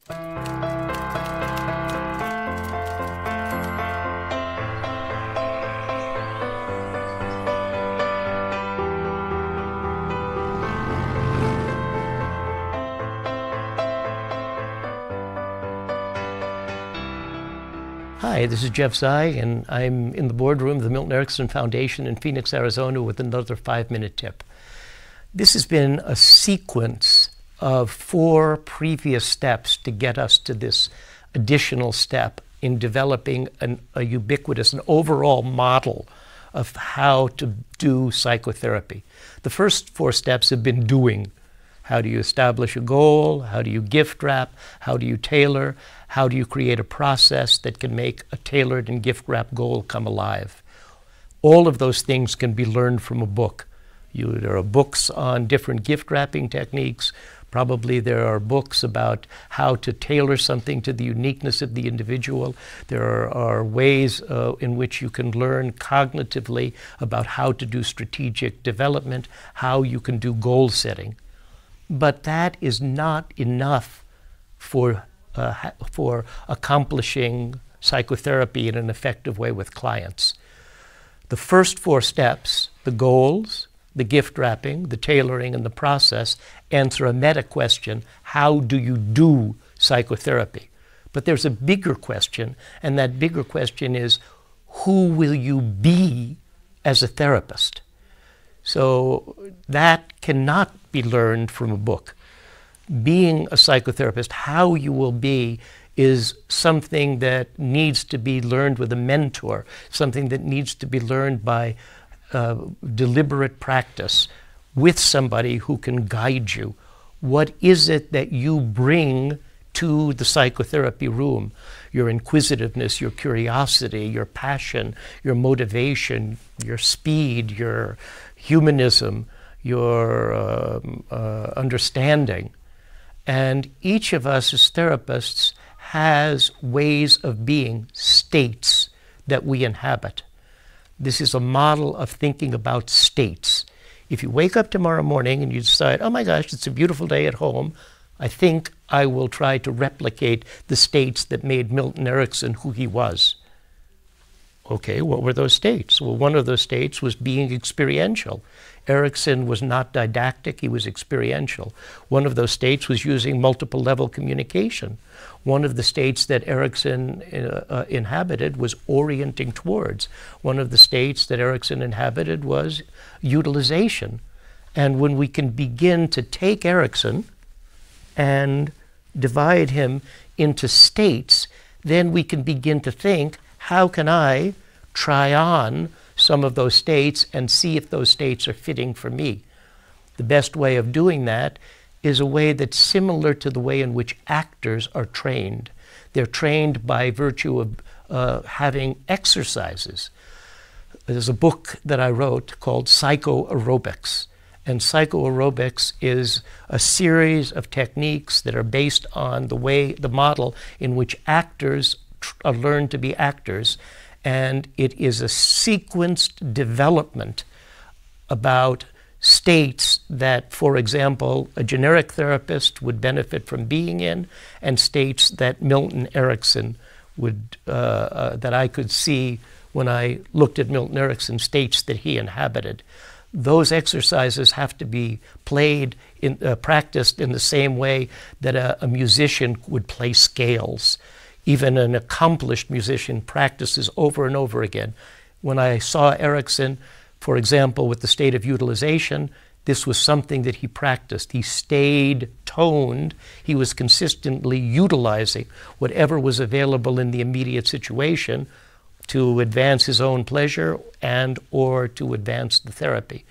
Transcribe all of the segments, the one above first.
Hi, this is Jeff Zeig, and I'm in the boardroom of the Milton Erickson Foundation in Phoenix, Arizona with another 5-minute tip. This has been a sequence of 4 previous steps to get us to this additional step in developing a ubiquitous and overall model of how to do psychotherapy. The first 4 steps have been doing. How do you establish a goal? How do you gift wrap? How do you tailor? How do you create a process that can make a tailored and gift wrap goal come alive? All of those things can be learned from a book. There are books on different gift wrapping techniques. Probably there are books about how to tailor something to the uniqueness of the individual. There are ways in which you can learn cognitively about how to do strategic development, how you can do goal setting. But that is not enough for accomplishing psychotherapy in an effective way with clients. The first 4 steps, the goals, the gift wrapping, the tailoring, and the process, answer a meta question: how do you do psychotherapy? But there's a bigger question, and that bigger question is, who will you be as a therapist? So that cannot be learned from a book. Being a psychotherapist, how you will be, is something that needs to be learned with a mentor, something that needs to be learned by deliberate practice with somebody who can guide you. What is it that you bring to the psychotherapy room? Your inquisitiveness, your curiosity, your passion, your motivation, your speed, your humanism, your understanding. And each of us as therapists has ways of being, states that we inhabit. This is a model of thinking about states. If you wake up tomorrow morning and you decide, oh my gosh, it's a beautiful day at home, I think I will try to replicate the states that made Milton Erickson who he was. Okay, what were those states? Well, one of those states was being experiential. Erickson was not didactic, he was experiential. One of those states was using multiple level communication. One of the states that Erickson inhabited was orienting towards. One of the states that Erickson inhabited was utilization. And when we can begin to take Erickson and divide him into states, then we can begin to think, how can I try on some of those states and see if those states are fitting for me? The best way of doing that is a way that's similar to the way in which actors are trained. They're trained by virtue of having exercises. There's a book that I wrote called Psychoaerobics. And psychoaerobics is a series of techniques that are based on the model in which actors learn to be actors. And it is a sequenced development about states that, for example, a generic therapist would benefit from being in, and states that Milton Erickson would, that I could see when I looked at Milton Erickson, states that he inhabited. Those exercises have to be played, practiced in the same way that a musician would play scales. Even an accomplished musician practices over and over again. When I saw Erickson, for example, with the state of utilization, this was something that he practiced. He stayed toned. He was consistently utilizing whatever was available in the immediate situation to advance his own pleasure and or to advance the therapy.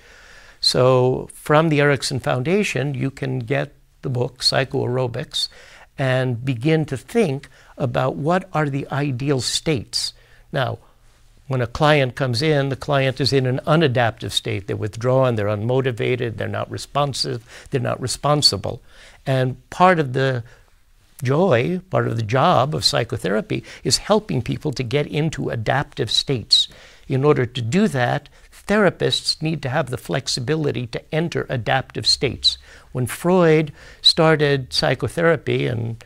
So from the Erickson Foundation, you can get the book Psychoaerobics and begin to think about what are the ideal states. Now, when a client comes in, the client is in an unadaptive state. They're withdrawn, they're unmotivated, they're not responsive, they're not responsible. And part of the joy, part of the job of psychotherapy is helping people to get into adaptive states. In order to do that, therapists need to have the flexibility to enter adaptive states. When Freud started psychotherapy, and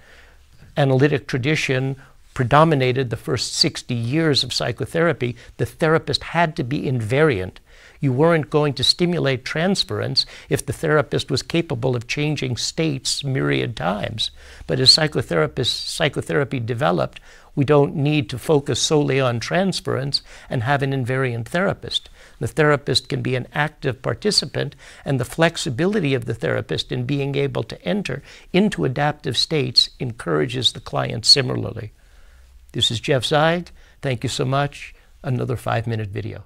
analytic tradition predominated the first 60 years of psychotherapy, the therapist had to be invariant. You weren't going to stimulate transference if the therapist was capable of changing states myriad times. But as psychotherapy developed, we don't need to focus solely on transference and have an invariant therapist. The therapist can be an active participant, and the flexibility of the therapist in being able to enter into adaptive states encourages the client similarly. This is Jeff Zeig. Thank you so much. Another 5-minute video.